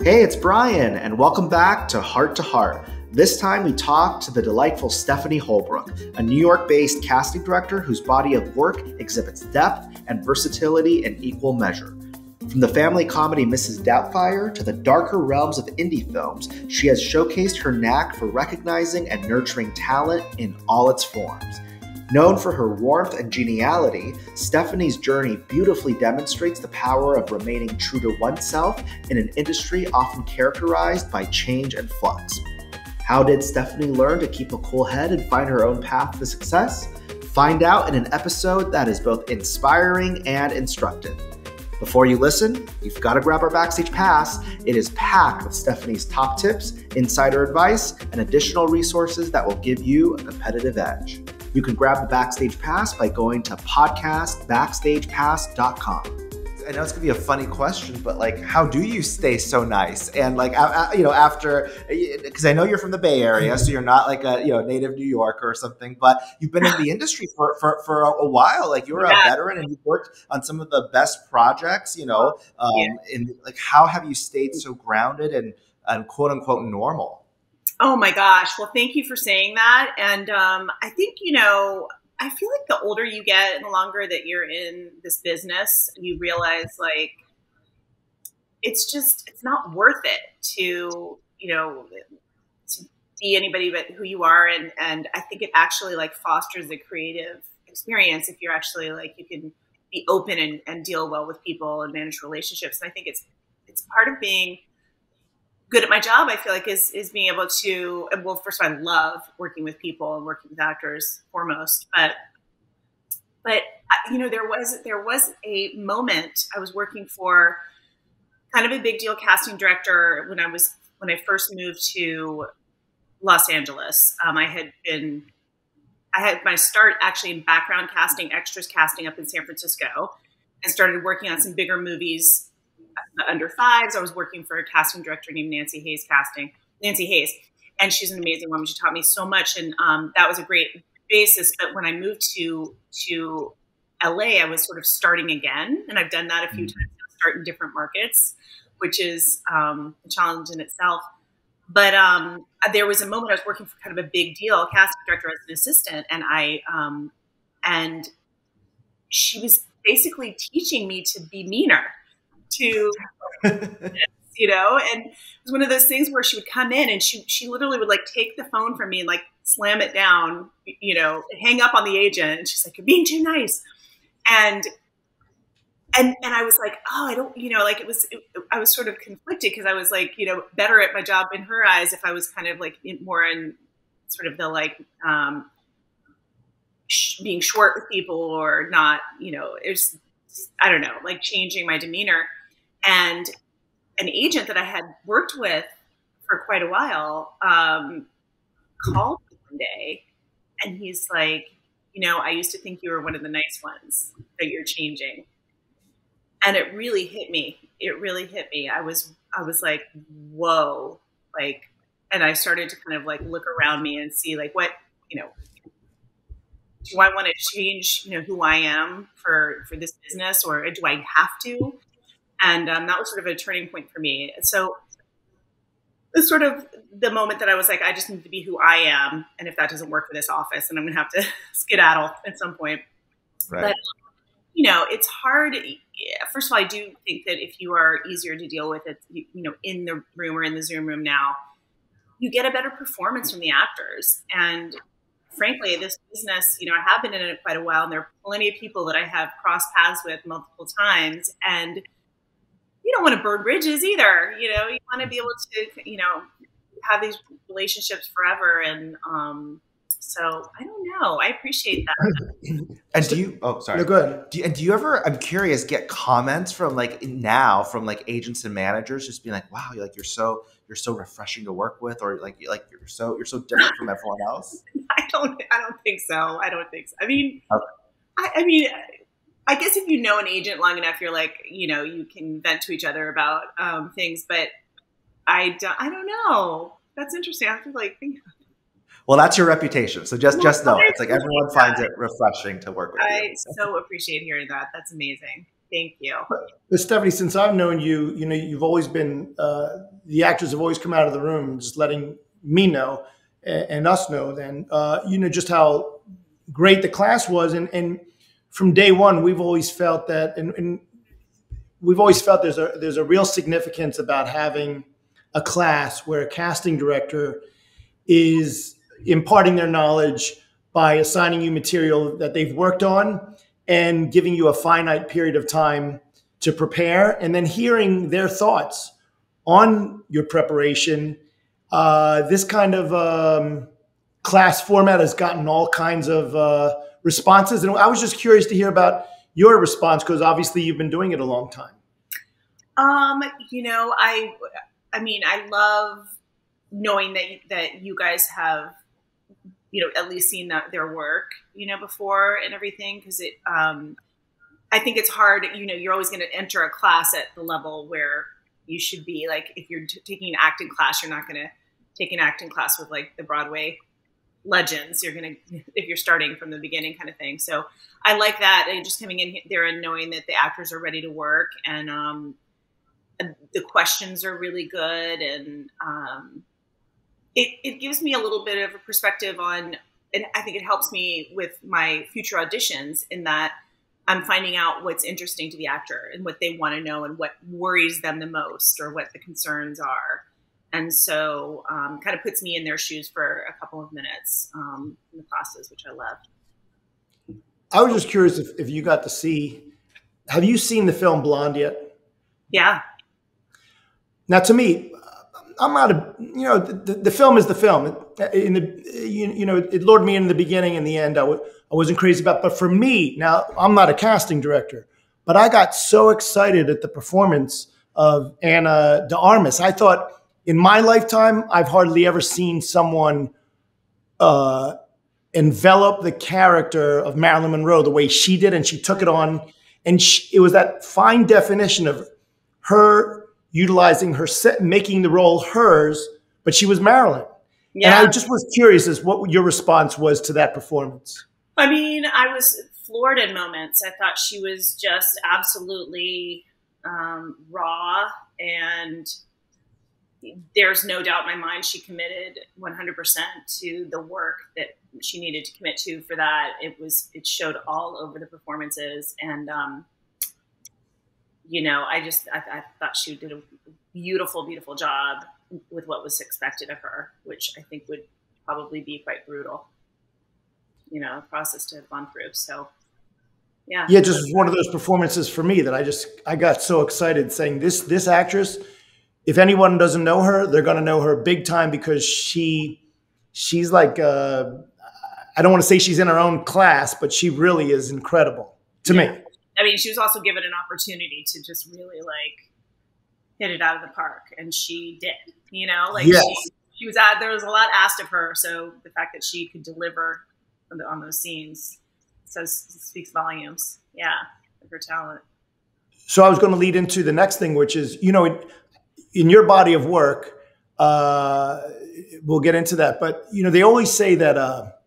Hey, it's Brian, and welcome back to Heart to Heart. This time we talk to the delightful Stephanie Holbrook, a New York-based casting director whose body of work exhibits depth and versatility in equal measure. From the family comedy Mrs. Doubtfire to the darker realms of indie films, she has showcased her knack for recognizing and nurturing talent in all its forms. Known for her warmth and geniality, Stephanie's journey beautifully demonstrates the power of remaining true to oneself in an industry often characterized by change and flux. How did Stephanie learn to keep a cool head and find her own path to success? Find out in an episode that is both inspiring and instructive. Before you listen, you've got to grab our Backstage Pass. It is packed with Stephanie's top tips, insider advice, and additional resources that will give you a competitive edge. You can grab the Backstage Pass by going to podcastbackstagepass.com. I know it's gonna be a funny question, but like, how do you stay so nice? And like, after, because I know you're from the Bay Area, so you're not like a native New Yorker or something, but you've been in the industry for a while. Like, you're a veteran, and you've worked on some of the best projects. In like, how have you stayed so grounded and quote unquote normal? Oh my gosh. Well, thank you for saying that. And I think, I feel like the older you get and the longer that you're in this business, you realize like it's not worth it to be anybody but who you are. And I think it actually like fosters a creative experience if you're actually like, you can be open and deal well with people and manage relationships. And I think it's part of being good at my job, I feel like, is being able to, well, first of all, I love working with people and working with actors foremost, but there was a moment I was working for kind of a big deal casting director when I first moved to Los Angeles. I had my start actually in background casting, extras casting up in San Francisco, and started working on some bigger movies. The under fives. I was working for a casting director named Nancy Hayes, and she's an amazing woman. She taught me so much, and that was a great basis. But when I moved to LA, I was sort of starting again, and I've done that a few times. Start in different markets, which is a challenge in itself. But there was a moment I was working for kind of a big deal casting director as an assistant, and she was basically teaching me to be meaner. And it was one of those things where she would come in and she literally would like take the phone from me and like slam it down, hang up on the agent. And she's like, "You're being too nice." And I was like, oh, I don't, I was sort of conflicted because I was like, better at my job in her eyes if I was kind of like more in sort of the like, being short with people or not, it's, I don't know, like changing my demeanor. And an agent that I had worked with for quite a while called me one day, and he's like, I used to think you were one of the nice ones, but you're changing. And it really hit me. I was like, whoa, like, and I started to kind of like look around me and see like what, do I want to change, who I am for this business, or do I have to? And that was sort of a turning point for me. So it's sort of the moment that I was like, I just need to be who I am. And if that doesn't work for this office, then I'm going to have to skedaddle at some point. Right. But, it's hard. First of all, I do think that if you are easier to deal with it, in the room or in the Zoom room now, you get a better performance from the actors. And frankly, this business, I have been in it quite a while, and there are plenty of people that I have crossed paths with multiple times. And you don't want to burn bridges either. You want to be able to, have these relationships forever. And so I don't know. I appreciate that. And do you, oh, sorry. No, go ahead. Do you ever, I'm curious, get comments from like agents and managers just being like, wow, you're so refreshing to work with, or like you're so different from everyone else? I don't think so. I mean, okay. I guess if you know an agent long enough, you're like, you can vent to each other about things, but I don't know. That's interesting. I have to like think. Well, that's your reputation. So just know it's like everyone finds it refreshing to work with you. I so appreciate hearing that. That's amazing. Thank you. But Stephanie, since I've known you, you've always been, the actors have always come out of the room just letting me know and us know then, just how great the class was. And from day one, we've always felt that, and we've always felt there's a real significance about having a class where a casting director is imparting their knowledge by assigning you material that they've worked on and giving you a finite period of time to prepare, and then hearing their thoughts on your preparation. This kind of class format has gotten all kinds of responses. And I was just curious to hear about your response, because obviously you've been doing it a long time. I love knowing that you guys have, at least seen their work, before and everything. Because I think it's hard, you're always going to enter a class at the level where you should be. Like if you're taking an acting class, you're not going to take an acting class with like the Broadway legends. You're going to, if you're starting from the beginning kind of thing. So I like that. And just coming in there and knowing that the actors are ready to work, and the questions are really good. And it gives me a little bit of a perspective on, and I think it helps me with my future auditions in that I'm finding out what's interesting to the actor and what they want to know and what worries them the most or what the concerns are. And so kind of puts me in their shoes for a couple of minutes in the classes, which I love. I was just curious if you got to see, have you seen the film Blonde yet? Yeah. Now, to me, I'm not the film is the film. It lured me in the beginning and the end. I wasn't crazy about, but for me, now I'm not a casting director, but I got so excited at the performance of Anna de Armas. I thought in my lifetime, I've hardly ever seen someone envelop the character of Marilyn Monroe the way she did, and she took it on. And it was that fine definition of her utilizing her set, making the role hers, but she was Marilyn. Yeah. And I just was curious as what your response was to that performance. I mean, I was floored in moments. I thought she was just absolutely raw, and there's no doubt in my mind she committed 100% to the work that she needed to commit to for that. It showed all over the performances, and I thought she did a beautiful, beautiful job with what was expected of her, which I think would probably be quite brutal, process to have gone through. So, yeah. Yeah, just one of those performances for me that I got so excited saying this actress, if anyone doesn't know her, they're going to know her big time, because she's like, I don't want to say she's in her own class, but she really is incredible to me. I mean, she was also given an opportunity to just really hit it out of the park, and she did. Yes. She was there was a lot asked of her, so the fact that she could deliver on those scenes speaks volumes. Yeah, of her talent. So I was going to lead into the next thing, which is in your body of work, we'll get into that, but they always say that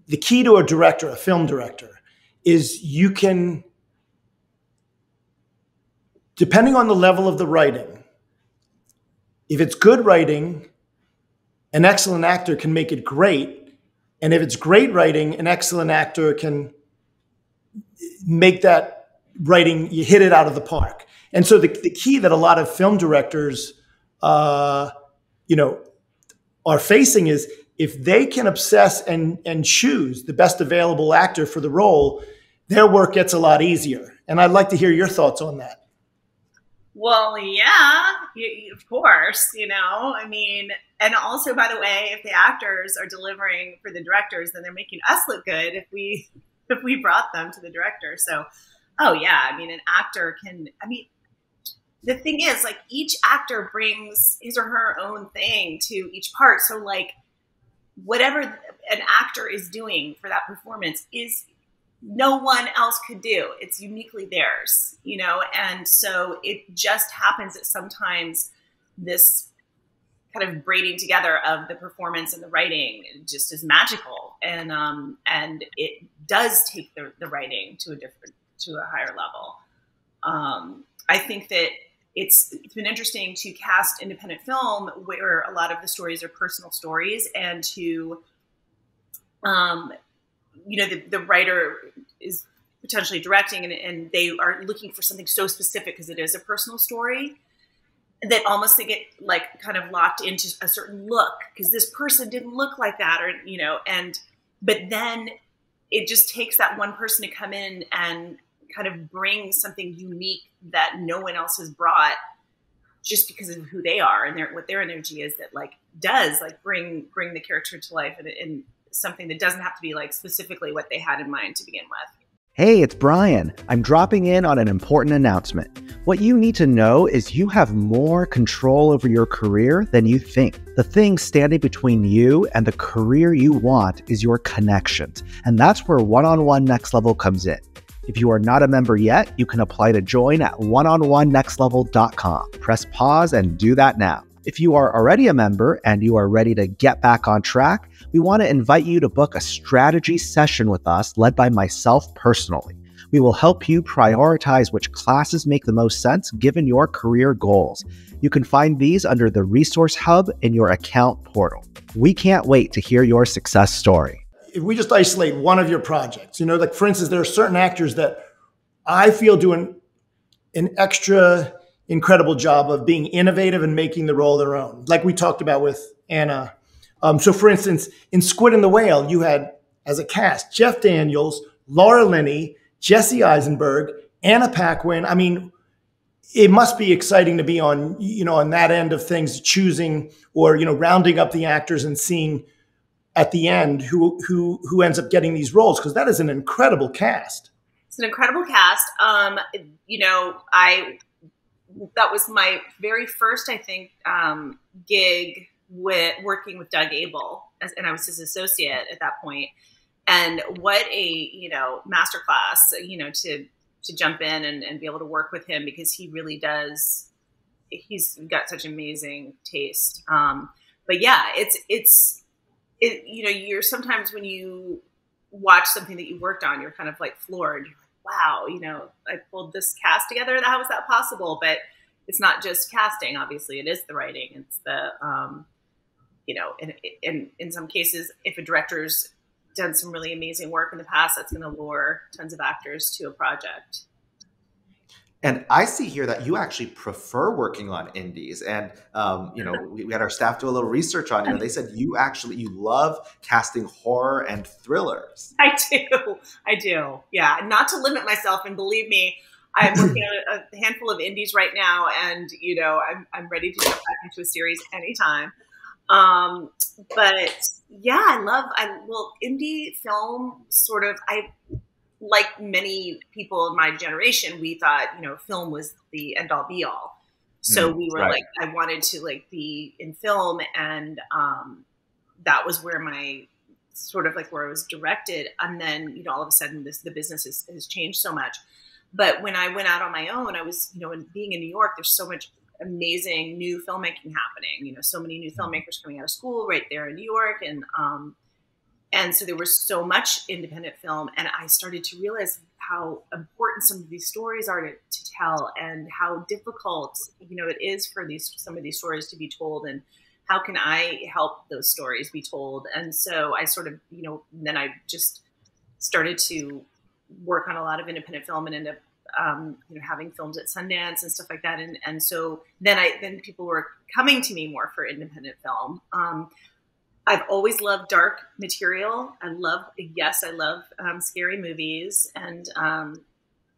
the key to a film director, is you can, depending on the level of the writing, if it's good writing, an excellent actor can make it great. And if it's great writing, an excellent actor can make that writing, you hit it out of the park. And so the key that a lot of film directors, are facing is, if they can obsess and choose the best available actor for the role, their work gets a lot easier. And I'd like to hear your thoughts on that. Well, yeah, of course, I mean, and also, by the way, if the actors are delivering for the directors, then they're making us look good if we brought them to the director. So, oh yeah, I mean, an actor the thing is, each actor brings his or her own thing to each part. So whatever an actor is doing for that performance is no one else could do. It's uniquely theirs, and so it just happens that sometimes this kind of braiding together of the performance and the writing just is magical, and it does take the writing to a different to a higher level. I think that it's been interesting to cast independent film where a lot of the stories are personal stories, and to, the writer is potentially directing and they are looking for something so specific because it is a personal story, that almost they get like kind of locked into a certain look because this person didn't look like that, or, but then it just takes that one person to come in and kind of bring something unique that no one else has brought, just because of who they are and what their energy is, that like does like bring the character to life in something that doesn't have to be like specifically what they had in mind to begin with. Hey, it's Brian. I'm dropping in on an important announcement. What you need to know is you have more control over your career than you think. The thing standing between you and the career you want is your connections. And that's where One-on-One Next Level comes in. If you are not a member yet, you can apply to join at oneononenextlevel.com. Press pause and do that now. If you are already a member and you are ready to get back on track, we want to invite you to book a strategy session with us led by myself personally. We will help you prioritize which classes make the most sense given your career goals. You can find these under the Resource Hub in your account portal. We can't wait to hear your success story. If we just isolate one of your projects, like for instance, there are certain actors that I feel do an extra incredible job of being innovative and making the role their own, like we talked about with Anna. So for instance, in Squid and the Whale, you had as a cast, Jeff Daniels, Laura Linney, Jesse Eisenberg, Anna Paquin. I mean, it must be exciting to be on, on that end of things, choosing or, rounding up the actors and seeing at the end who ends up getting these roles, because that is an incredible cast. It's an incredible cast. That was my very first, I think, gig with working with Doug Abel, and I was his associate at that point. And what a masterclass, to jump in and be able to work with him, because he really does. He's got such amazing taste. But yeah, you're sometimes when you watch something that you worked on, you're kind of like floored. You're like, wow, I pulled this cast together. How was that possible? But it's not just casting. Obviously, it is the writing. It's the, in some cases, if a director's done some really amazing work in the past, that's going to lure tons of actors to a project. And I see here that you actually prefer working on indies. And, we had our staff do a little research on you. And they said you love casting horror and thrillers. I do. Yeah. Not to limit myself. And believe me, I'm working on a handful of indies right now. And, I'm ready to jump back into a series anytime. But yeah, indie film like many people in my generation, we thought, film was the end all be all. So we were right. I wanted to be in film, and that was where my where I was directed. And then, all of a sudden the business has changed so much. But when I went out on my own, I was, being in New York, there's so much amazing new filmmaking happening, so many new filmmakers coming out of school right there in New York. And so there was so much independent film, and I started to realize how important some of these stories are to tell, and how difficult, it is for some of these stories to be told, and how can I help those stories be told? And so I then I just started to work on a lot of independent film and end up, having films at Sundance and stuff like that. And so then people were coming to me more for independent film. I've always loved dark material. I love scary movies. And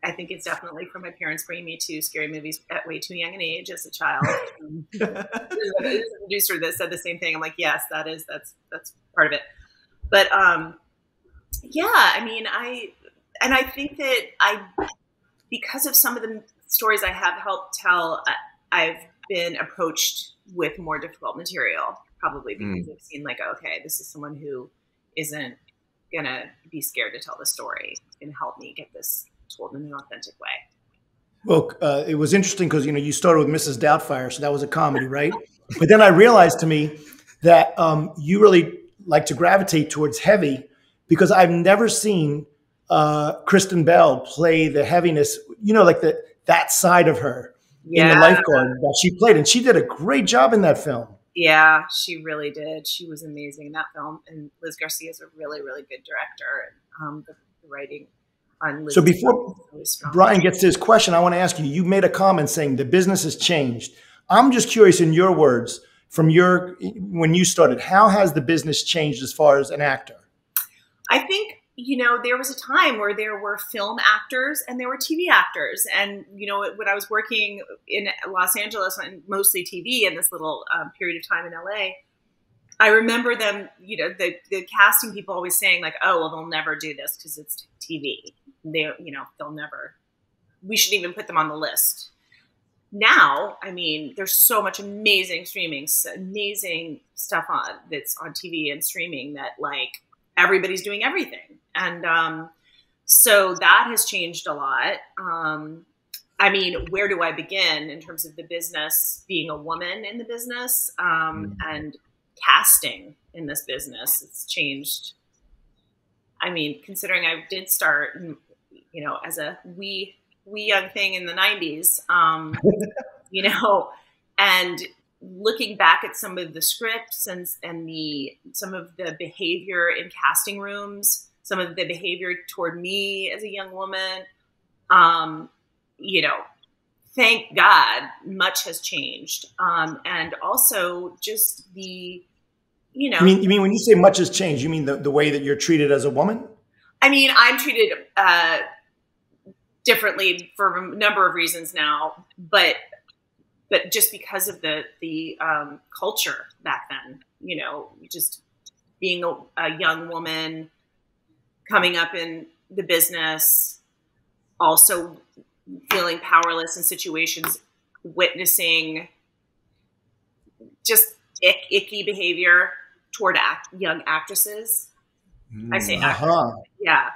I think it's definitely from my parents bringing me to scary movies at way too young an age as a child. There's a producer that said the same thing. I'm like, yes, that's part of it. But I think that because of some of the stories I have helped tell, I've been approached with more difficult material, probably because I've seen okay, this is someone who isn't going to be scared to tell the story. It's going to help me get this told in an authentic way. Well, it was interesting because, you started with Mrs. Doubtfire, so that was a comedy, right? But then I realized to me that you really like to gravitate towards heavy, because I've never seen Kristen Bell play the heaviness, like that side of her in the Yeah. lifeguard that she played. And she did a great job in that film. Yeah, she really did. She was amazing in that film. And Liz Garcia is a really, really good director. The writing on Liz So before really strong. Brian gets to his question, I want to ask you, you made a comment saying the business has changed. I'm just curious, in your words, when you started, how has the business changed as far as an actor? I think, there was a time where there were film actors and there were TV actors. And, when I was working in Los Angeles on mostly TV in this little period of time in LA, I remember them, the casting people always saying like, oh, well, they'll never do this because it's TV. They'll never, we shouldn't even put them on the list. Now, I mean, there's so much amazing stuff that's on TV and streaming that like everybody's doing everything. And so that has changed a lot. I mean, where do I begin in terms of the business, being a woman in the business, and casting in this business? It's changed. I mean, considering I did start, as a wee young thing in the 90s, and looking back at some of the scripts and some of the behavior in casting rooms, some of the behavior toward me as a young woman, thank God much has changed. And also just the, You mean when you say much has changed, you mean the way that you're treated as a woman? I mean, I'm treated differently for a number of reasons now, but just because of the culture back then, just being a young woman coming up in the business, also feeling powerless in situations, witnessing just icky behavior toward young actresses. I say actresses. Yeah.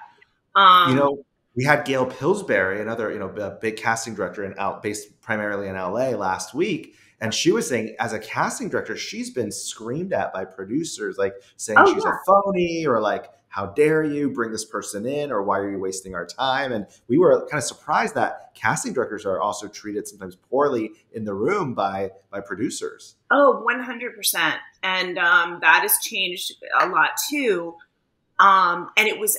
We had Gail Pillsbury, another, a big casting director based primarily in LA last week. And she was saying, as a casting director, she's been screamed at by producers, like saying she's a phony, or like, how dare you bring this person in, or why are you wasting our time? And we were kind of surprised that casting directors are also treated sometimes poorly in the room by producers. Oh, 100%. And that has changed a lot too. And it was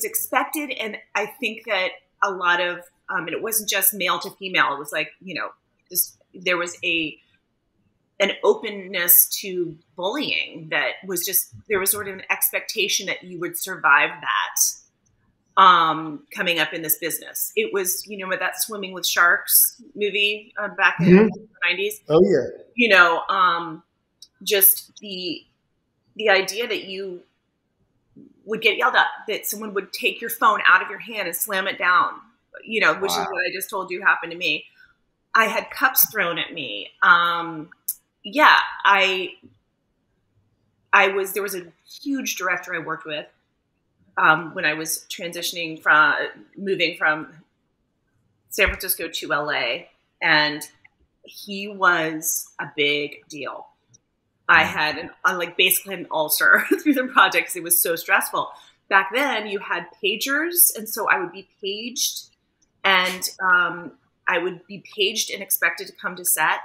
expected. And I think that a lot of, and it wasn't just male to female. It was like, there was an openness to bullying that was there was sort of an expectation that you would survive that, coming up in this business. It was, with that Swimming with Sharks movie back in the 90s. Oh yeah. Just the idea that you would get yelled at, that someone would take your phone out of your hand and slam it down, which is what I just told you happened to me. I had cups thrown at me. There was a huge director I worked with, when I was moving from San Francisco to LA, and he was a big deal. I had basically an ulcer through the project because it was so stressful. Back then you had pagers. And so I would be paged, and I would be paged and expected to come to set,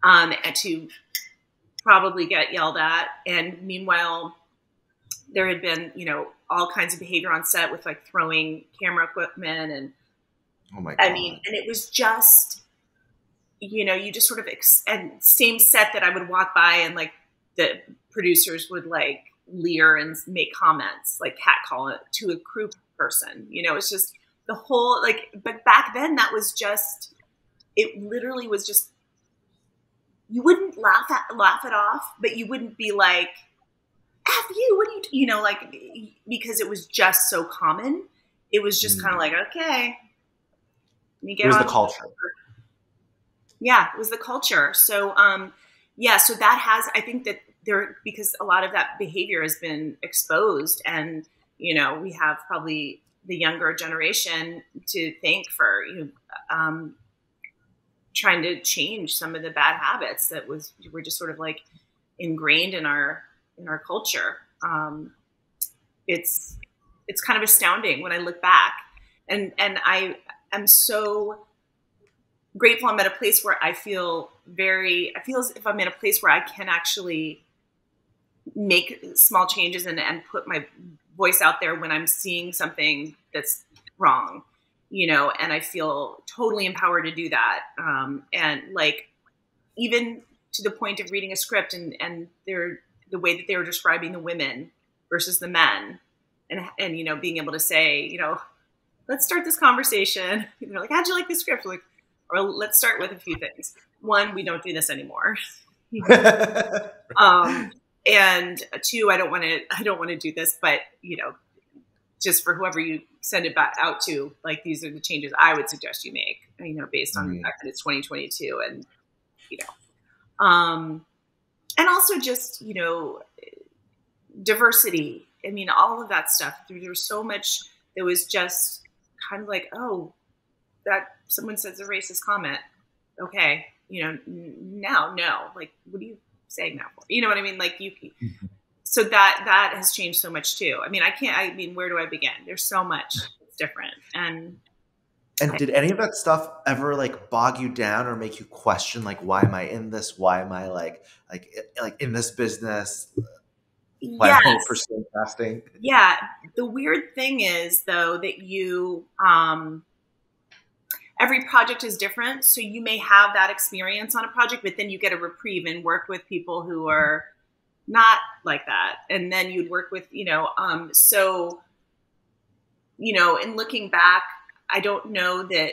and to probably get yelled at. And meanwhile, there had been, all kinds of behavior on set with like throwing camera equipment and, oh my God. I mean, and it was just, you just sort of, and same set that I would walk by and like the producers would like leer and make comments, like catcall it to a crew person, it's just the whole, but back then that was just, it literally was just, you wouldn't laugh it off, but you wouldn't be like, F you, what do you, because it was just so common. It was just kind of like, okay. It was the culture. Yeah, it was the culture. So, so that I think that because a lot of that behavior has been exposed, and, we have probably the younger generation to thank for, trying to change some of the bad habits that were just sort of like ingrained in our culture. It's it's kind of astounding when I look back, and I am so grateful. I'm at a place where I feel as if I'm in a place where I can actually make small changes and put my voice out there when I'm seeing something that's wrong, and I feel totally empowered to do that. And like, even to the point of reading a script and the way that they were describing the women versus the men, and being able to say, let's start this conversation. They're like, how'd you like the script? Like, or let's start with a few things. One, we don't do this anymore. And two, I don't want to do this, but just for whoever you send it back out to, like, these are the changes I would suggest you make, based on the fact that it's 2022, and and also just diversity. I mean, all of that stuff. There was so much that was just kind of like, oh, that someone says a racist comment. Okay, now, no, like, what are you saying that for? You know what I mean? Like, so that has changed so much too. I mean, where do I begin? There's so much that's different. And did any of that stuff ever like bog you down or make you question, like, why am I in this? Why am I like in this business? Why am I pursuing casting? Yeah. The weird thing is, though, that every project is different. So you may have that experience on a project, but then you get a reprieve and work with people who are not like that. And then you'd work with, so, in looking back, I don't know that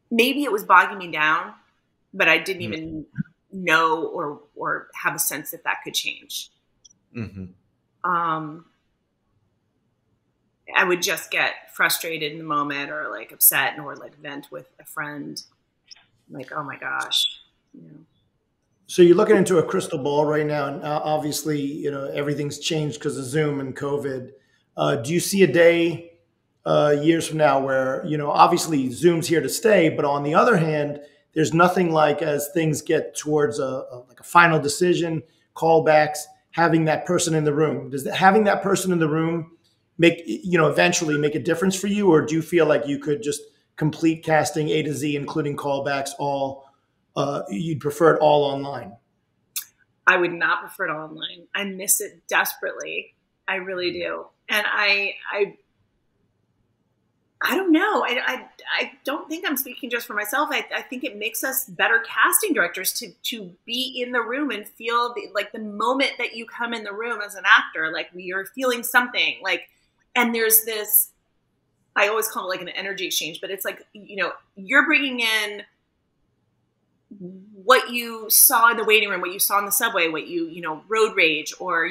maybe it was bogging me down, but I didn't even know or have a sense that could change. Mm-hmm. I would just get frustrated in the moment, or like upset, or like vent with a friend. Like, oh my gosh. So you're looking into a crystal ball right now, and obviously, everything's changed because of Zoom and COVID. Do you see a day, years from now, where, obviously Zoom's here to stay, but on the other hand, there's nothing like, as things get towards a final decision, callbacks, having that person in the room. Does having that person in the room eventually make a difference for you? Or do you feel like you could just complete casting A to Z, including callbacks, you'd prefer it all online? I would not prefer it all online. I miss it desperately. I really do. And I don't know. I don't think I'm speaking just for myself. I think it makes us better casting directors to be in the room and feel the moment that you come in the room as an actor, like you're feeling something, like, and there's this, I always call it like an energy exchange, but it's like, you're bringing in what you saw in the waiting room, what you saw in the subway, what road rage, or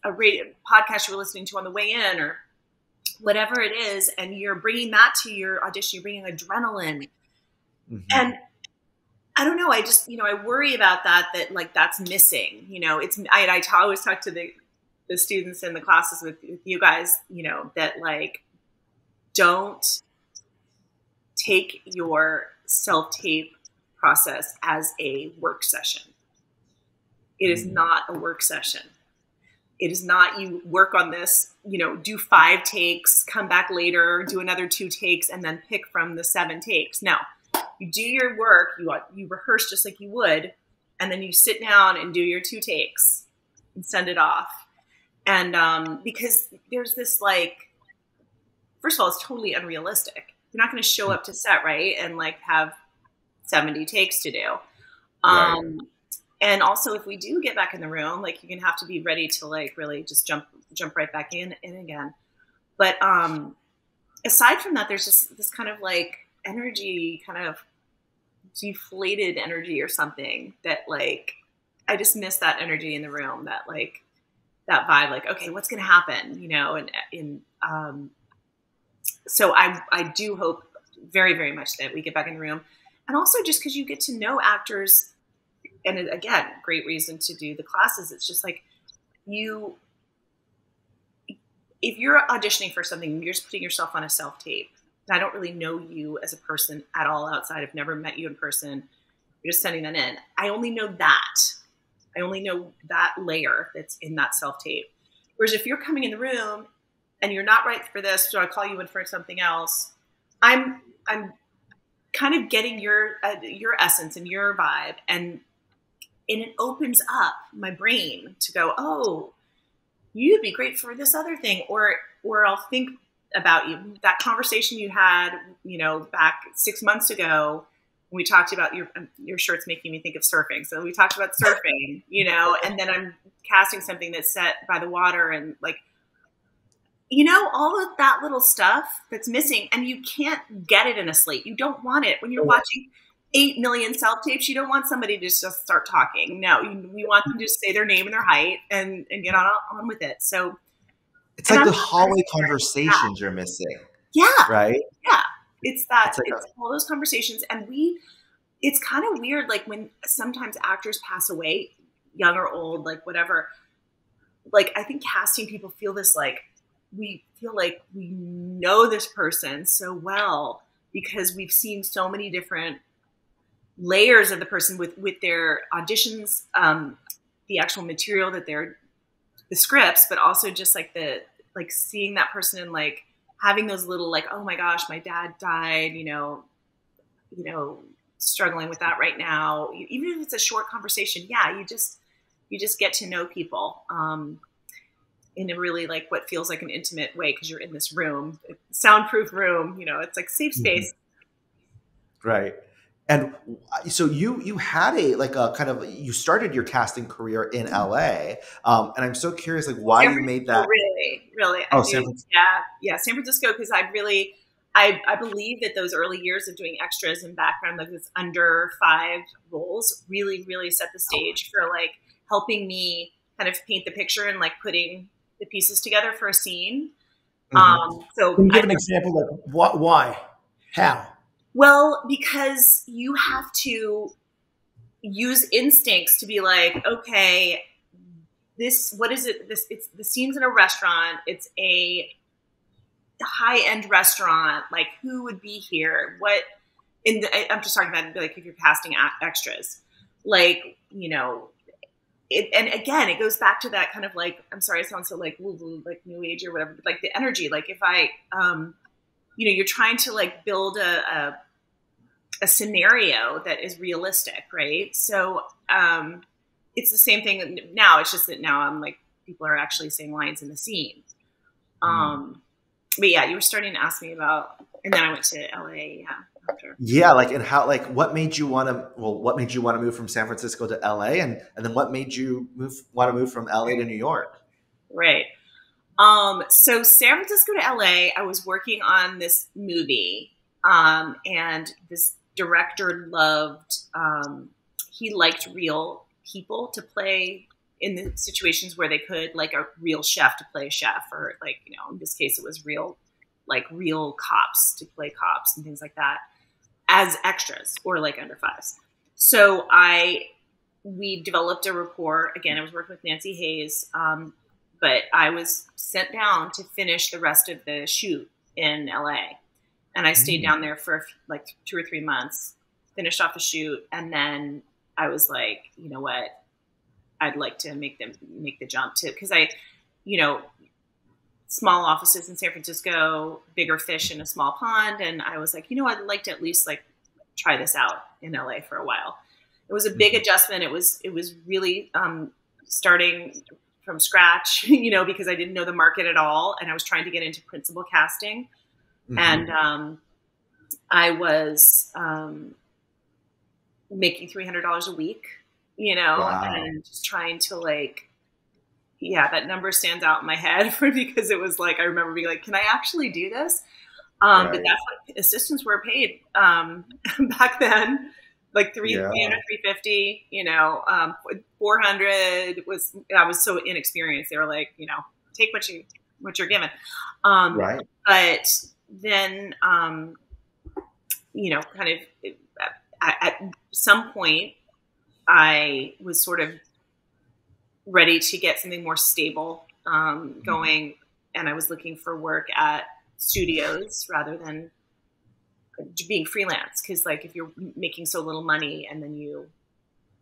a radio podcast you were listening to on the way in, or whatever it is, and you're bringing that to your audition. You're bringing adrenaline, and I don't know. I just I worry about that like that's missing. I always talk to the students in the classes with you guys. That like, don't take your self-tape process as a work session. It is not a work session. It is not, you work on this, do 5 takes, come back later, do another 2 takes, and then pick from the 7 takes. No, you do your work, you rehearse just like you would, and then you sit down and do your 2 takes and send it off. And because there's this first of all, it's totally unrealistic. You're not going to show up to set, right, and have 70 takes to do. Right. And also, if we do get back in the room, you're going to have to be ready to really just jump right back in again. But aside from that, there's just this kind of energy, kind of deflated energy or something that I just miss that energy in the room, that that vibe, okay, what's going to happen, so I do hope very, very much that we get back in the room. And also just because you get to know actors, and again, great reason to do the classes. It's just if you're auditioning for something, you're just putting yourself on a self-tape. I don't really know you as a person at all outside. I've never met you in person. You're just sending that in. I only know that. I only know that layer that's in that self-tape. Whereas if you're coming in the room and you're not right for this, so I call you in for something else, I'm kind of getting your essence and your vibe, and it opens up my brain to go, oh, you'd be great for this other thing, or I'll think about you, that conversation you had, back 6 months ago when we talked about your shirt's making me think of surfing. So we talked about surfing, and then I'm casting something that's set by the water, and like, all of that little stuff that's missing, and you can't get it in a slate. You don't want it when you're watching 8 million self-tapes. You don't want somebody to just start talking. No, we want them to just say their name and their height and get on with it. So it's like the hallway conversations you're missing. Yeah. Right? Yeah. It's all those conversations. And it's kind of weird, like when sometimes actors pass away, young or old, like whatever, like I think casting people feel this, like we feel like we know this person so well because we've seen so many different layers of the person with their auditions, the actual material that the scripts, but also just like seeing that person and like having those little, like, oh my gosh, my dad died, struggling with that right now. Even if it's a short conversation, yeah, you just get to know people in a really like what feels like an intimate way because you're in this room, soundproof room. It's like safe space. Right. And so you had you started your casting career in LA. And I'm so curious, like why you made that. Really. Oh, San Francisco. Yeah. San Francisco. Cause I believe that those early years of doing extras and background, like this under 5 roles really, really set the stage for like helping me kind of paint the picture and like putting the pieces together for a scene. Mm-hmm. So can you give an example, like why, how? Well, because you have to use instincts to be like, okay, what is it? It's the scene's in a restaurant. It's a high-end restaurant. Like, who would be here? I'm just talking about like if you're casting extras, like, and again, it goes back to that kind of like, I'm sorry, it sounds so like woo-woo, like new age or whatever, but like the energy, like if I, you're trying to like build a scenario that is realistic, right? So it's the same thing now. It's just that now I'm like, people are actually saying lines in the scene. But yeah, you were starting to ask me about, and then I went to LA. Yeah. After. Yeah. Like, and how, like, what made you want to move from San Francisco to LA? And then what made you want to move from LA to New York? Right. So San Francisco to LA, I was working on this movie, and this director he liked real people to play in the situations where they could, like a real chef to play a chef, or like, in this case, it was real cops to play cops and things like that as extras or like under 5s. So we developed a rapport. Again, I was working with Nancy Hayes, but I was sent down to finish the rest of the shoot in LA. And I stayed down there for like 2 or 3 months, finished off the shoot. And then I was like, you know what? I'd like to make the jump to, because small offices in San Francisco, bigger fish in a small pond. And I was like, I'd like to at least like try this out in LA for a while. It was a big adjustment. It was really starting from scratch, because I didn't know the market at all. And I was trying to get into principal casting. Mm-hmm. And I was making $300 a week, wow. And just trying to like, yeah, that number stands out in my head because it was like, I remember being like, can I actually do this? Right. But that's what assistants were paid back then, like 300, 350, 400 I was so inexperienced. They were like, take what you're given. Right. But then, kind of at some point I was sort of ready to get something more stable going. And I was looking for work at studios rather than being freelance. Cause like, if you're making so little money and then you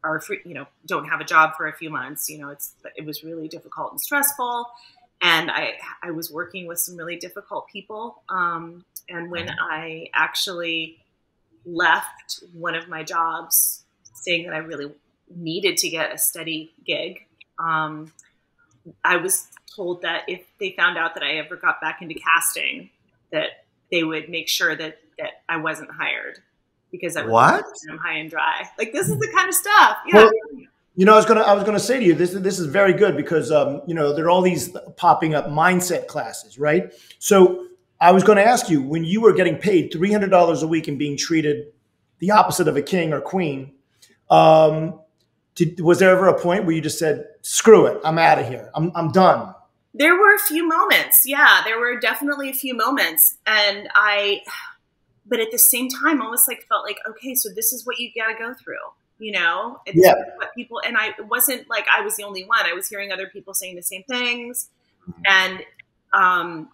are free, don't have a job for a few months, it was really difficult and stressful. And I was working with some really difficult people. And when I actually left one of my jobs saying that I really needed to get a steady gig, I was told that if they found out that I ever got back into casting, that they would make sure that I wasn't hired because I was high and dry. Like, this is the kind of stuff. Yeah. Well, you know, I was gonna say to you, this is very good because you know, there are all these popping up mindset classes, right? So I was going to ask you, when you were getting paid $300 a week and being treated the opposite of a king or queen, was there ever a point where you just said, "Screw it, I'm out of here. I'm done"? There were a few moments. Yeah, there were definitely a few moments, but at the same time, almost like felt like, okay, so this is what you got to go through. You know, what people, and it wasn't like I was the only one. I was hearing other people saying the same things. And I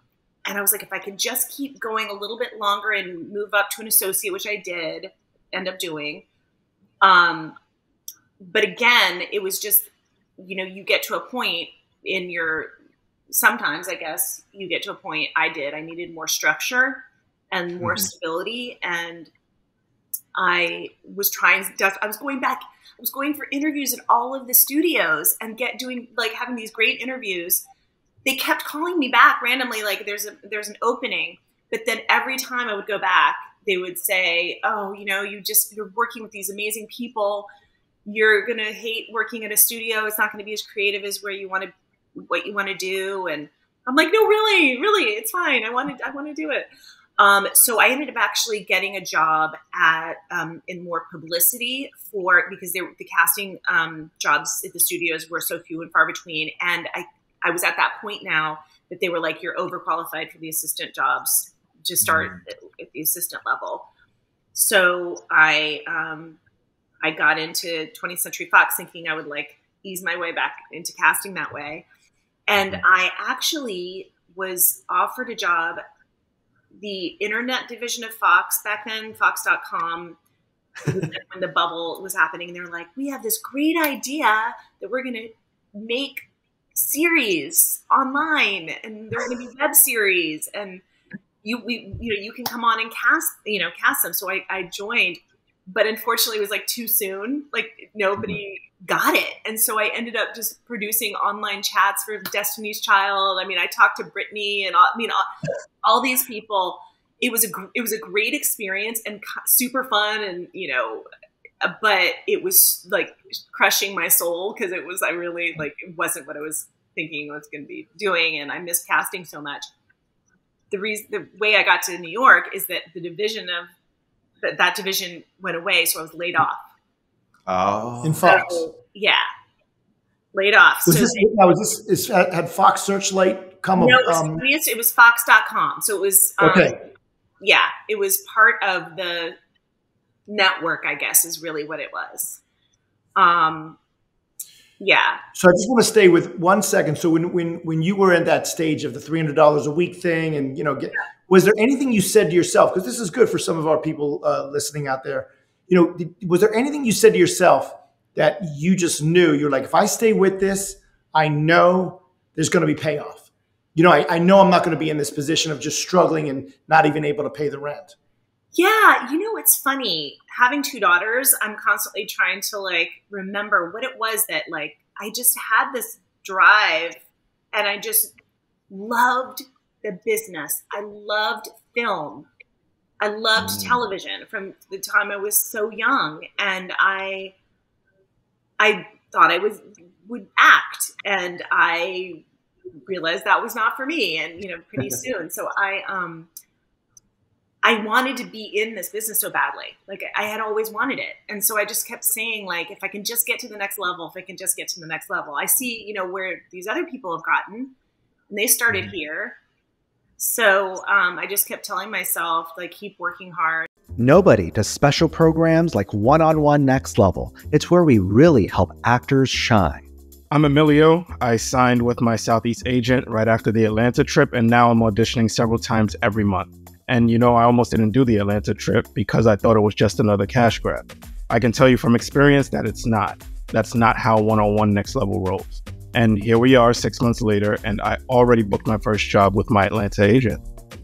was like, if I could just keep going a little bit longer and move up to an associate, which I did end up doing. But again, it was just, you know, you get to a point sometimes I guess you get to a point I needed more structure and more stability. And I was going for interviews at all of the studios and having these great interviews. They kept calling me back randomly, like there's an opening. But then every time I would go back, they would say, "Oh, you know, you're working with these amazing people. You're going to hate working at a studio. It's not going to be as creative as what you want to do." And I'm like, "No, really, it's fine. I want to do it." So I ended up actually getting a job in more publicity because the casting jobs at the studios were so few and far between. And I was at that point now that they were like, "You're overqualified for the assistant jobs. Just start at the assistant level." So I got into 20th Century Fox thinking I would like ease my way back into casting that way. And I actually was offered a job. The internet division of Fox back then, Fox.com, when the bubble was happening, they're like, "We have this great idea that we're going to make series online, and they're going to be web series, and you can come on and cast them." So I joined, but unfortunately it was like too soon. Like nobody got it. And so I ended up just producing online chats for Destiny's Child. I mean, I talked to Britney and all these people. It was a great experience and super fun. And, you know, but it was like crushing my soul because it wasn't what I was thinking I was going to be doing. And I missed casting so much. The way I got to New York is that that division went away. So I was laid off. Oh, in Fox. Yeah, laid off. Had Fox Searchlight come up? No, it was Fox.com. So it was okay. Yeah, it was part of the network, I guess, is really what it was. Yeah. So I just want to stay with 1 second. So when you were in that stage of the $300 a week thing, and was there anything you said to yourself? Because this is good for some of our people listening out there. You know, was there anything you said to yourself that you just knew you're like, if I stay with this, I know there's going to be payoff. You know, I know I'm not going to be in this position of just struggling and not even able to pay the rent. Yeah. You know, it's funny having two daughters. I'm constantly trying to like remember what it was that like, I just had this drive and I just loved the business. I loved film. I loved television from the time I was so young, and I thought I would act, and I realized that was not for me, and pretty soon. So I wanted to be in this business so badly. Like I had always wanted it, and so I just kept saying, like, if I can just get to the next level, I see where these other people have gotten, and they started here. So I just kept telling myself, like, keep working hard. Nobody does special programs like One-on-One Next Level. It's where we really help actors shine. I'm Emilio. I signed with my Southeast agent right after the Atlanta trip, and now I'm auditioning several times every month. And I almost didn't do the Atlanta trip because I thought it was just another cash grab. I can tell you from experience that it's not. That's not how One-on-One Next Level rolls. And here we are 6 months later, and I already booked my first job with my Atlanta agent.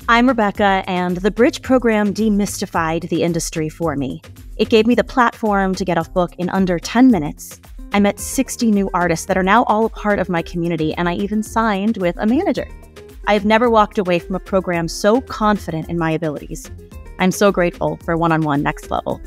I'm Rebecca, and the Bridge program demystified the industry for me. It gave me the platform to get off book in under 10 minutes. I met 60 new artists that are now all a part of my community, and I even signed with a manager. I have never walked away from a program so confident in my abilities. I'm so grateful for One-on-One Next Level.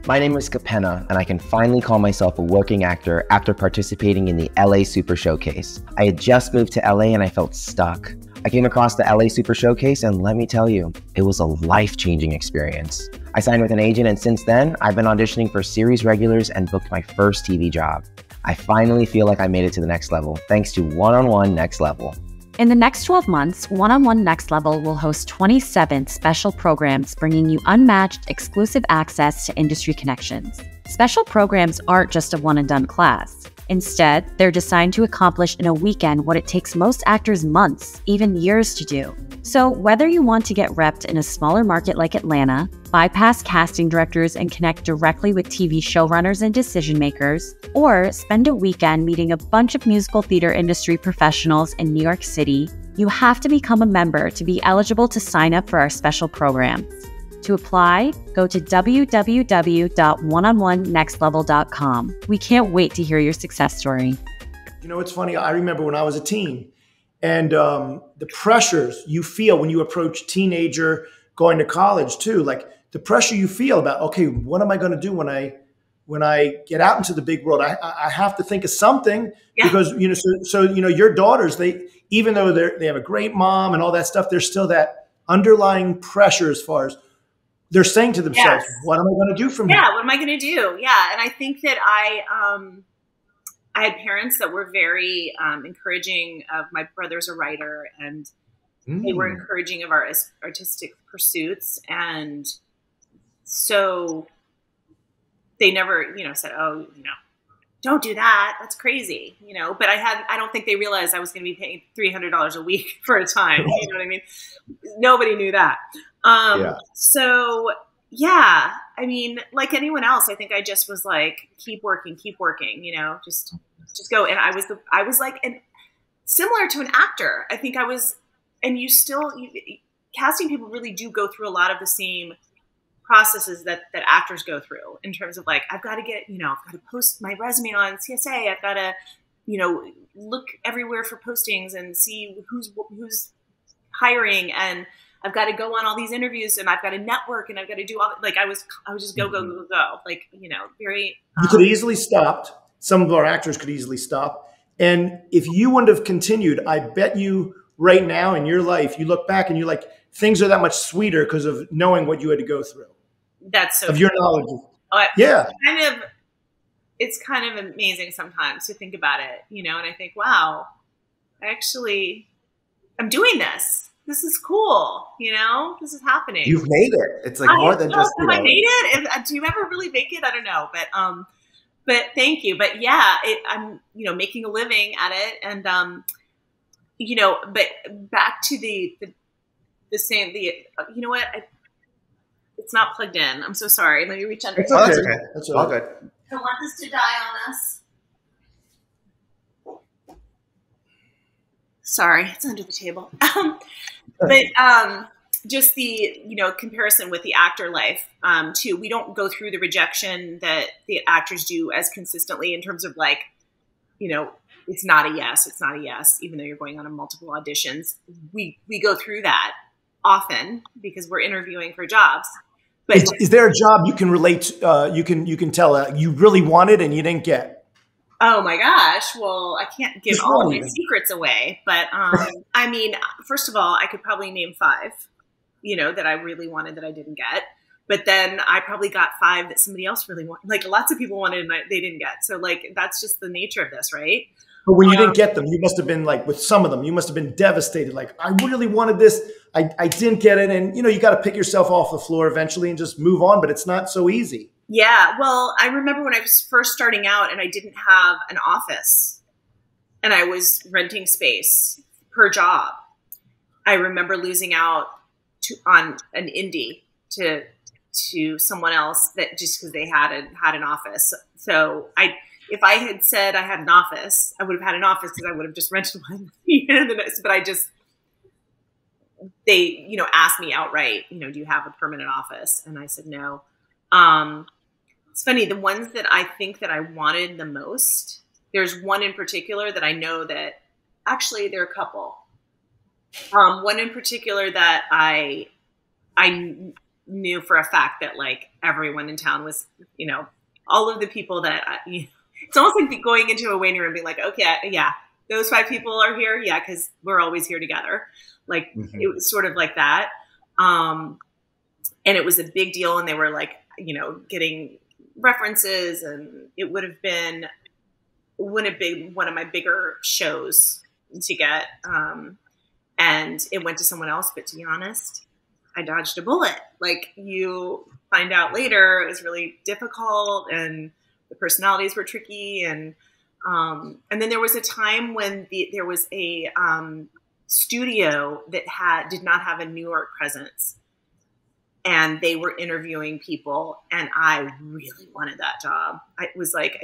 My name is Capenna, and I can finally call myself a working actor after participating in the LA Super Showcase. I had just moved to LA and I felt stuck. I came across the LA Super Showcase, and let me tell you, it was a life-changing experience. I signed with an agent, and since then, I've been auditioning for series regulars and booked my first TV job. I finally feel like I made it to the next level, thanks to One-on-One Next Level. In the next 12 months, One-on-One Next Level will host 27 special programs bringing you unmatched, exclusive access to industry connections. Special programs aren't just a one-and-done class. Instead, they're designed to accomplish in a weekend what it takes most actors months, even years to do. So whether you want to get repped in a smaller market like Atlanta, bypass casting directors and connect directly with TV showrunners and decision makers, or spend a weekend meeting a bunch of musical theater industry professionals in New York City, you have to become a member to be eligible to sign up for our special programs. To apply, go to www.oneononenextlevel.com. We can't wait to hear your success story. You know, it's funny. I remember when I was a teen, and the pressures you feel when you approach teenager going to college too, like the pressure you feel about, okay, what am I going to do when I get out into the big world? I have to think of something because, you know, so you know, your daughters, even though they have a great mom and all that stuff, there's still that underlying pressure as far as they're saying to themselves, what am I going to do from here? Yeah, what am I going to do? Yeah, and I think that I had parents that were very encouraging of my brother's a writer, and they were encouraging of our artistic pursuits. And so they never, you know, said, oh, you know, don't do that. That's crazy, you know. But I don't think they realized I was going to be paying $300 a week for a time. You know what I mean? Nobody knew that. So yeah, I mean, like anyone else, I think I just was like, keep working, you know, just go. And I was like, and similar to an actor, I think I was, and casting people really do go through a lot of the same processes that actors go through in terms of like, I've got to get, you know, I've got to post my resume on CSA. I've got to, you know, look everywhere for postings and see who's hiring, and I've got to go on all these interviews, and I've got to network, and I've got to do all like I was just go, like, you know, very. You could easily stopped. Some of our actors could easily stop. And if you wouldn't have continued, I bet you right now in your life, you look back and you're like, things are that much sweeter because of knowing what you had to go through. That's so of your knowledge. Yeah. It's kind of amazing sometimes to think about it, you know, and I think, wow, I'm doing this. This is cool, you know. This is happening. You've made it. It's like more than just. Have I made it? Do you ever really make it? I don't know, but thank you. But yeah, I'm, you know, making a living at it, and you know. But back to the same. You know what? It's not plugged in. I'm so sorry. Let me reach under. It's okay. That's all good. I don't want this to die on us. Sorry, it's under the table. But just the, you know, comparison with the actor life too. We don't go through the rejection that the actors do as consistently in terms of like, you know, it's not a yes, even though you're going on a multiple auditions. We go through that often because we're interviewing for jobs. But is there a job you can relate? You can tell you really wanted and you didn't get? Oh my gosh. Well, I can't give all of my secrets away, but I mean, first of all, I could probably name 5, you know, that I really wanted that I didn't get. But then I probably got 5 that somebody else really wanted. Like lots of people wanted and they didn't get. So like, that's just the nature of this, right? But when you didn't get them, you must have been like, with some of them, you must have been devastated. Like, I really wanted this. I didn't get it. And, you know, you got to pick yourself off the floor eventually and just move on. But it's not so easy. Yeah. Well, I remember when I was first starting out and I didn't have an office and I was renting space per job. I remember losing out on an indie to someone else that just because they had an office. So if I had said I had an office, I would have had an office because I would have just rented one. But they, asked me outright, do you have a permanent office? And I said no. It's funny, the ones that I think that I wanted the most, there's one in particular that I know that actually there are a couple. One in particular that I knew for a fact that like everyone in town was, all of the people that it's almost like going into a waiting room and being like, okay, yeah, those 5 people are here. Yeah. Cause we're always here together. Like it was sort of like that. And it was a big deal. And they were like, getting references, and it would have been one of my bigger shows to get. And it went to someone else, but to be honest, I dodged a bullet. Like, you find out later, it was really difficult, and the personalities were tricky. And then there was a time when there was a studio that did not have a New York presence, and they were interviewing people, and I really wanted that job. It was like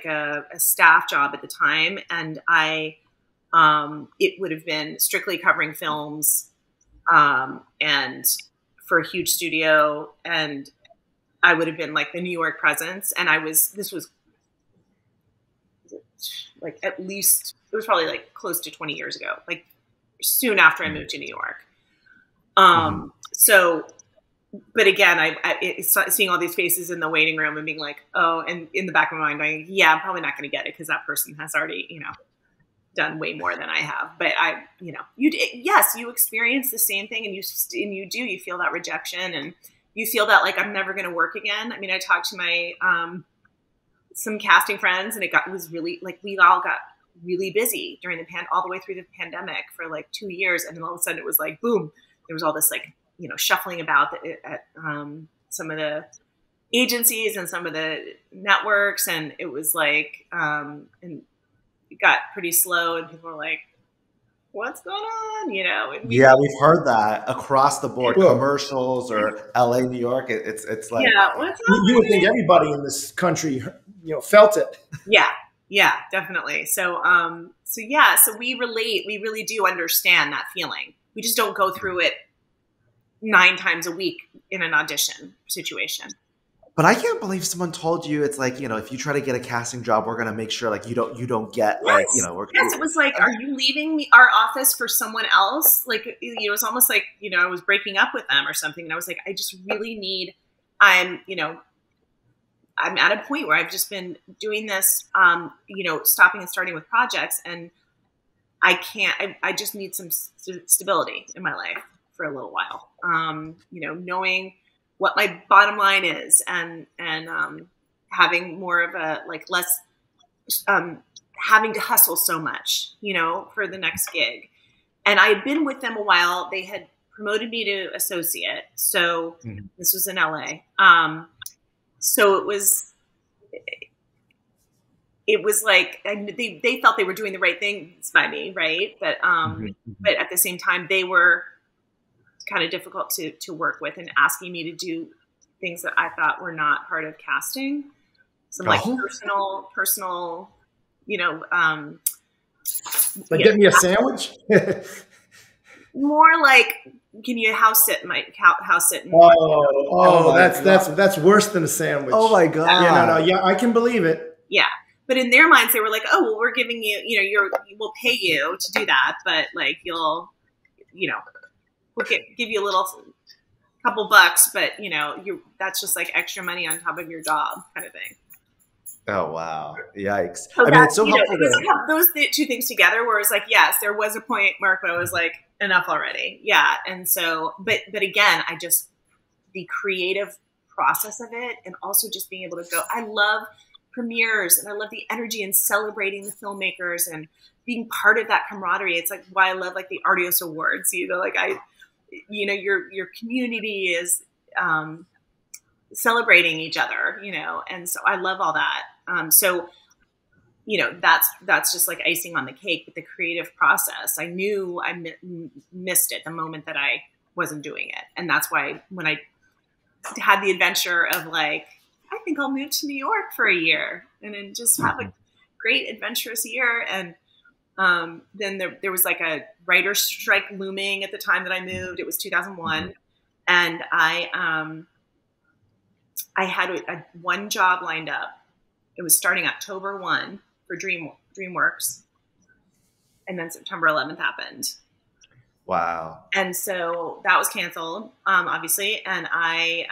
a staff job at the time, and it would have been strictly covering films, and for a huge studio, and I would have been like the New York presence. And this was like, at least, it was probably like close to 20 years ago, like soon after I moved to New York. But again, seeing all these faces in the waiting room and being like, oh, and in the back of my mind going, yeah, I'm probably not going to get it because that person has already, done way more than I have. But you experience the same thing, and you feel that rejection, and you feel that like, I'm never going to work again. I mean, I talked to my, some casting friends, and it was really like, we all got really busy during all the way through the pandemic for like 2 years. And then all of a sudden it was like, boom, there was all this like, shuffling about at some of the agencies and some of the networks. And it was like, and it got pretty slow, and people were like, what's going on? Yeah, we've heard that across the board, commercials or LA, New York. It's like, yeah, what's you would think everybody in this country, felt it. Yeah, definitely. So we relate. We really do understand that feeling. We just don't go through it 9 times a week in an audition situation. But I can't believe someone told you it's like, if you try to get a casting job, we're going to make sure like you don't get like, Yes, it was like, are you leaving our office for someone else? Like, it was almost like, I was breaking up with them or something. And I was like, I just really I'm at a point where I've just been doing this, stopping and starting with projects, and I just need some stability in my life for a little while. Knowing what my bottom line is, and having more of a, like, less, having to hustle so much, for the next gig. And I had been with them a while. They had promoted me to associate. So this was in LA. So it was like, they felt they were doing the right things by me. Right. But at the same time, they were kind of difficult to work with, and asking me to do things that I thought were not part of casting. Some like personal, like, get me a sandwich. More like, can you house sit? That's worse than a sandwich. Oh my God. Yeah, I can believe it. Yeah. But in their minds, they were like, oh, well, we're giving you, we'll pay you to do that. But like, we'll give you a couple bucks, but that's just like extra money on top of your job kind of thing. Oh, wow. Yikes. So I mean, it's so helpful. Those two things together, where it's like, yes, there was a point, Mark, where I was like, enough already. Yeah. And so, but again, the creative process of it, and also just being able to go, I love premieres, and I love the energy and celebrating the filmmakers and being part of that camaraderie. It's like why I love like the Artios Awards, your community is celebrating each other, and so I love all that. That's just like icing on the cake. But the creative process, I knew I missed it the moment that I wasn't doing it. And that's why when I had the adventure of like, I think I'll move to New York for a year, and then just have a great adventurous year. And then there was like a writer's strike looming at the time that I moved. It was 2001. And I had one job lined up. It was starting October 1 for DreamWorks. And then September 11th happened. Wow. And so that was canceled, obviously. And I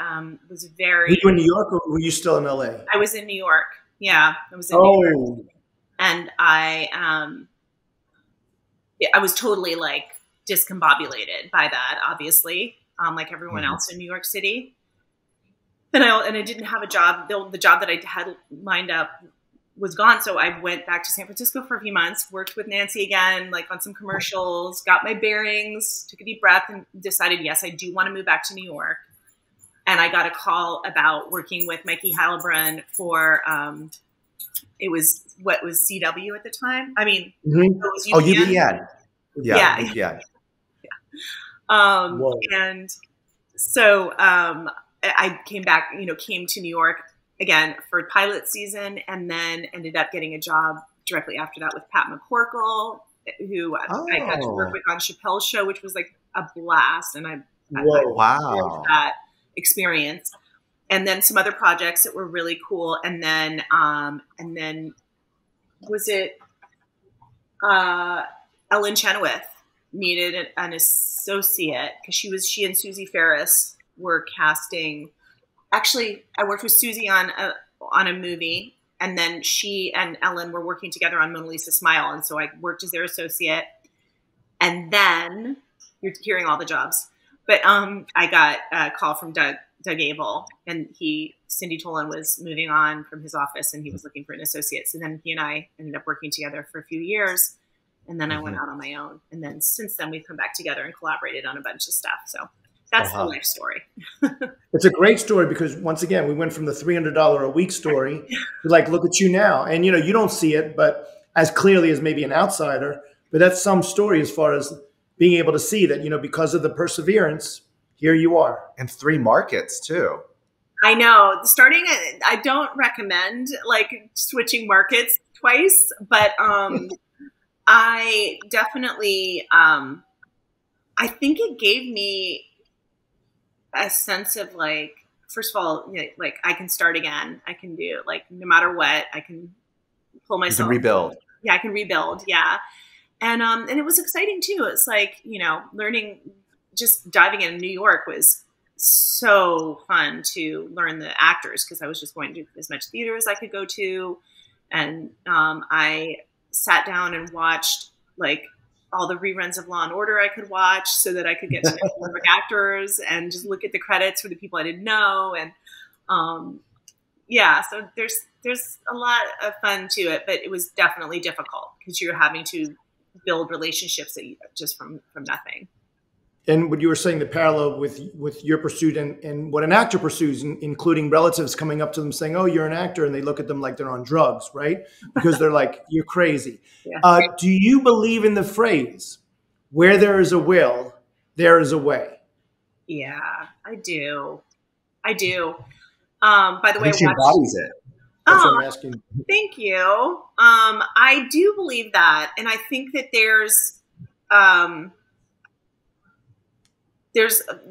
was very... Were you in New York or were you still in LA? I was in New York. Yeah, I was in New York. And I was totally like discombobulated by that, obviously, like everyone else in New York City. And I didn't have a job. The job that I had lined up was gone. So I went back to San Francisco for a few months, worked with Nancy again, like on some commercials, got my bearings, took a deep breath, and decided, yes, I do want to move back to New York. And I got a call about working with Mikey Halloran for, it was CW at the time. I mean, it was UPN. UPN. Yeah. UPN. And so I came back, came to New York again for pilot season, and then ended up getting a job directly after that with Pat McCorkle, who I got to work with on Chappelle's show, which was like a blast. And I loved that experience. And then some other projects that were really cool. And then was it Ellen Chenoweth needed an associate because she and Susie Ferris were casting. Actually, I worked with Susie on a movie, and then she and Ellen were working together on Mona Lisa Smile, and so I worked as their associate. And then you're hearing all the jobs, but I got a call from Doug Abel, and Cindy Tolan was moving on from his office, and he was looking for an associate. So then he and I ended up working together for a few years, and then I went out on my own. And then since then, we've come back together and collaborated on a bunch of stuff. So that's the life story. It's a great story because once again, we went from the $300 a week story to like, look at you now. And, you don't see it, but as clearly as maybe an outsider, but that's some story as far as being able to see that, because of the perseverance, here you are. And 3 markets too. I know. I don't recommend like switching markets twice, but I definitely, I think it gave me a sense of like, first of all, like I can start again. I can do like, no matter what, I can pull myself. You can rebuild. Yeah, I can rebuild. Yeah. And it was exciting too. It's like, learning, just diving in New York was so fun to learn the actors because I was just going to as much theater as I could go to. And I sat down and watched like all the reruns of Law and Order I could watch so that I could get to know New York actors and just look at the credits for the people I didn't know. And so there's a lot of fun to it, but it was definitely difficult because you're having to build relationships that just from nothing. And what you were saying, the parallel with your pursuit and what an actor pursues, including relatives coming up to them saying, "Oh, you're an actor," and they look at them like they're on drugs, right? Because they're like, "You're crazy." Yeah. Do you believe in the phrase, "Where there is a will, there is a way"? Yeah, I do. By the way, she embodies it. That's what I'm asking. Thank you. I do believe that, and I think that there's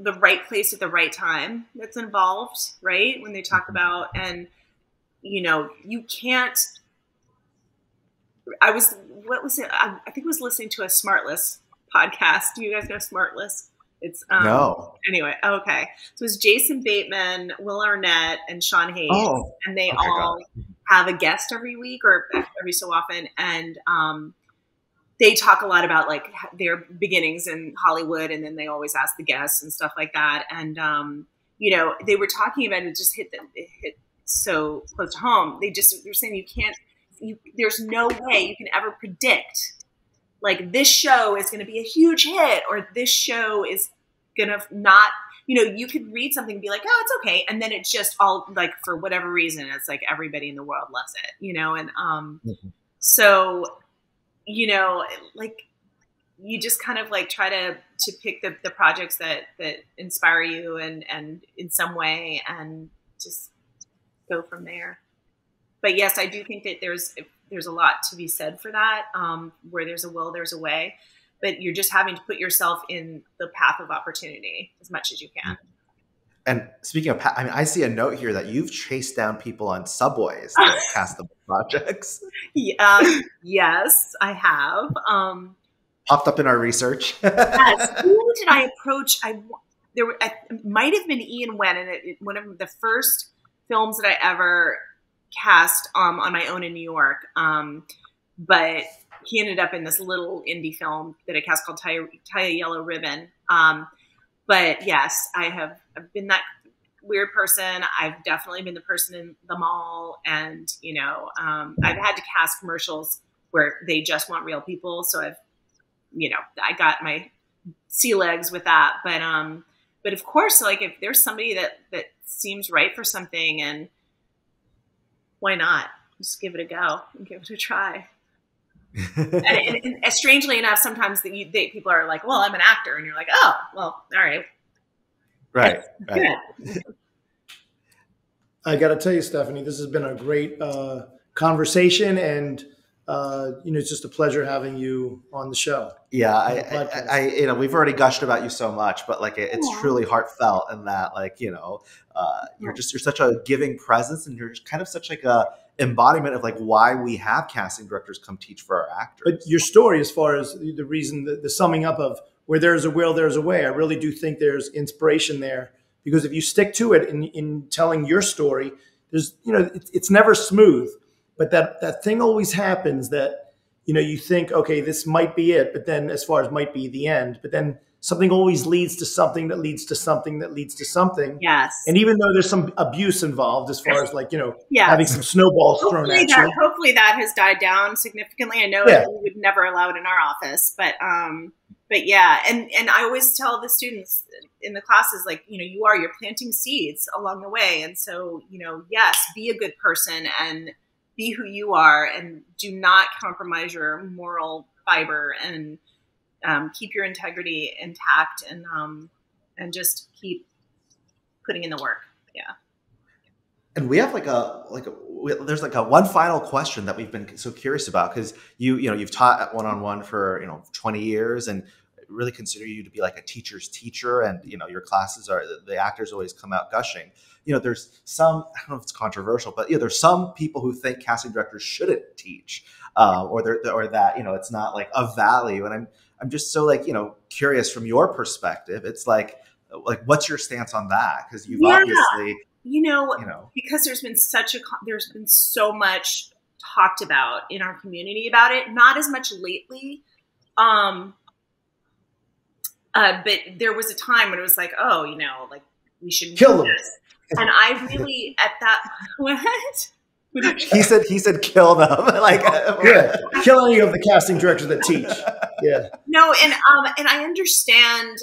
the right place at the right time that's involved, right? When they talk about, and you can't. I think I was listening to a Smartless podcast. Do you guys know Smartless? It's no. Anyway, okay. So it's Jason Bateman, Will Arnett, and Sean Hayes, and they all have a guest every week or every so often, and they talk a lot about like their beginnings in Hollywood, and then they always ask the guests and stuff like that. And they were talking about it, just hit so close to home. They're saying there's no way you can ever predict like this show is going to be a huge hit or this show is going to not. You could read something and be like, oh, it's okay, and then it's just all like for whatever reason, it's like everybody in the world loves it, and so. Like you just kind of like try to pick the projects that inspire you and in some way and just go from there. but yes, I do think that there's a lot to be said for that. Where there's a will, there's a way, but you're just having to put yourself in the path of opportunity as much as you can. And speaking of, I mean, I see a note here that you've chased down people on subways to cast the projects. Yes, I have. Popped up in our research. Yes. Who did I approach? It might have been Ian Wen, and one of the first films that I ever cast on my own in New York. But he ended up in this little indie film that I cast called Tie a Yellow Ribbon. But yes, I've been that weird person. I've definitely been the person in the mall, and I've had to cast commercials where they just want real people. So I got my sea legs with that. But of course, like if there's somebody that seems right for something, and why not just give it a go and give it a try. and strangely enough, sometimes people are like, well, I'm an actor. And you're like, oh, well, all right. Right. I got to tell you, Stephanie, this has been a great conversation, and it's just a pleasure having you on the show. Yeah, I we've already gushed about you so much, but like it's truly heartfelt, in that you're such a giving presence, and you're just kind of such like a embodiment of like why we have casting directors come teach for our actors. But your story, as far as the reason, the summing up of where there's a will, there's a way, I really do think there's inspiration there, because if you stick to it in telling your story, there's it's never smooth, but that thing always happens that you think, okay, this might be it, but then as far as might be the end, but then something always leads to something that leads to something that leads to something. Yes. And even though there's some abuse involved, as far as having some snowballs thrown at you. Hopefully that has died down significantly. I know we would never allow it in our office, but yeah. And I always tell the students in the classes, like, you're planting seeds along the way. And so, yes, be a good person and be who you are, and do not compromise your moral fiber, and keep your integrity intact, and just keep putting in the work. Yeah. And we have there's a one final question that we've been so curious about, because you've taught at one-on-one for 20 years, and really consider you to be like a teacher's teacher, and your classes the actors always come out gushing. There's some, I don't know if it's controversial, but there's some people who think casting directors shouldn't teach, or that it's not like of value. And I'm just so curious from your perspective. It's like what's your stance on that? Because you've obviously because there's been so much talked about in our community about it. Not as much lately. But there was a time when it was like, oh, we shouldn't kill them. And I really, at that, what? He said kill them. Kill any of the casting directors that teach. Yeah. No, and I understand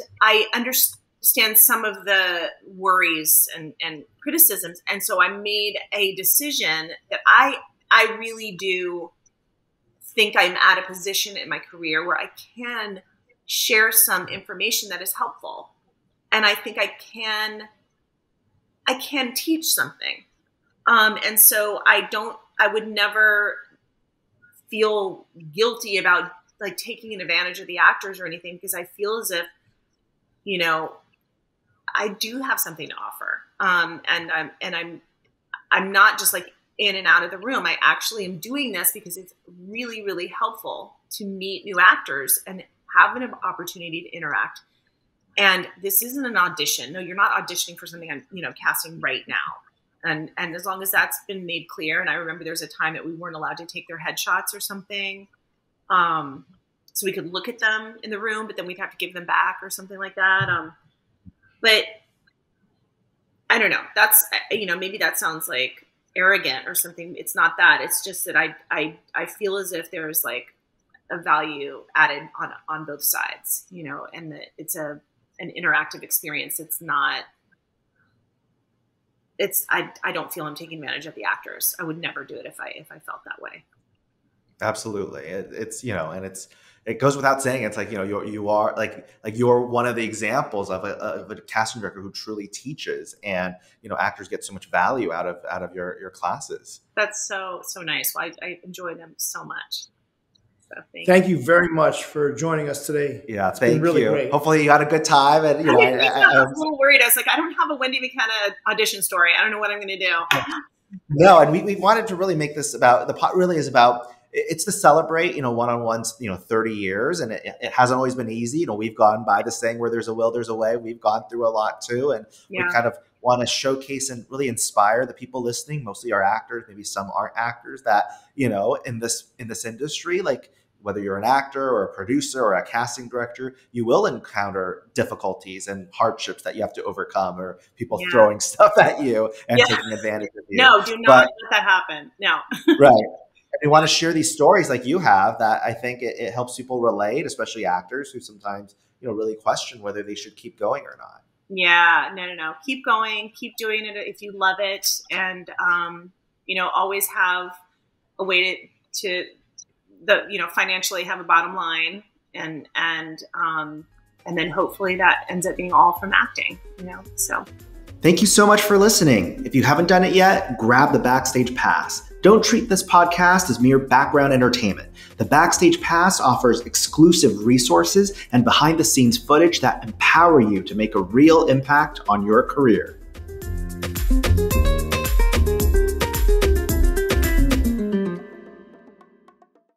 some of the worries and criticisms. And so I made a decision that I really do think I'm at a position in my career where I can share some information that is helpful. And I think I can teach something. And so I would never feel guilty about taking advantage of the actors or anything, because I feel as if, I do have something to offer. And I'm not just in and out of the room. I actually am doing this because it's really, really helpful to meet new actors and have an opportunity to interact. And this isn't an audition. No, you're not auditioning for something I'm, casting right now. And as long as that's been made clear, and I remember there's a time that we weren't allowed to take their headshots or something. So we could look at them in the room, but then we'd have to give them back or something like that. But I don't know. That's, maybe that sounds like arrogant or something. It's not that. It's just that I feel as if there's a value added on both sides, and that it's an interactive experience. I don't feel I'm taking advantage of the actors. I would never do it if I felt that way. Absolutely. It's, and it's, it goes without saying. It's like, you are like you're one of the examples of a casting director who truly teaches, and actors get so much value out of your classes. That's so nice. Well, I enjoy them so much. So thank you very much for joining us today. Yeah, it's been really great. Hopefully you had a good time. And I was a little worried. I was like, I don't have a Wendy McKenna audition story. I don't know what I'm going to do. No, and we wanted to really make this about, the pot really is about, it's to celebrate, one-on-ones, 30 years. And it hasn't always been easy. We've gone by this thing where there's a will, there's a way. We've gone through a lot too. And we kind of want to showcase and really inspire the people listening, mostly our actors, maybe some aren't actors, that, in this industry, like whether you're an actor or a producer or a casting director, you will encounter difficulties and hardships that you have to overcome, or people throwing stuff at you and taking advantage of you. No, do not let that happen. No. Right. And we want to share these stories like you have, that I think it helps people relate, especially actors who sometimes, really question whether they should keep going or not. Yeah, no. Keep going, keep doing it if you love it. And, always have a way to financially have a bottom line, and then hopefully that ends up being all from acting, so. Thank you so much for listening. If you haven't done it yet, grab the Backstage Pass. Don't treat this podcast as mere background entertainment. The Backstage Pass offers exclusive resources and behind the scenes footage that empower you to make a real impact on your career.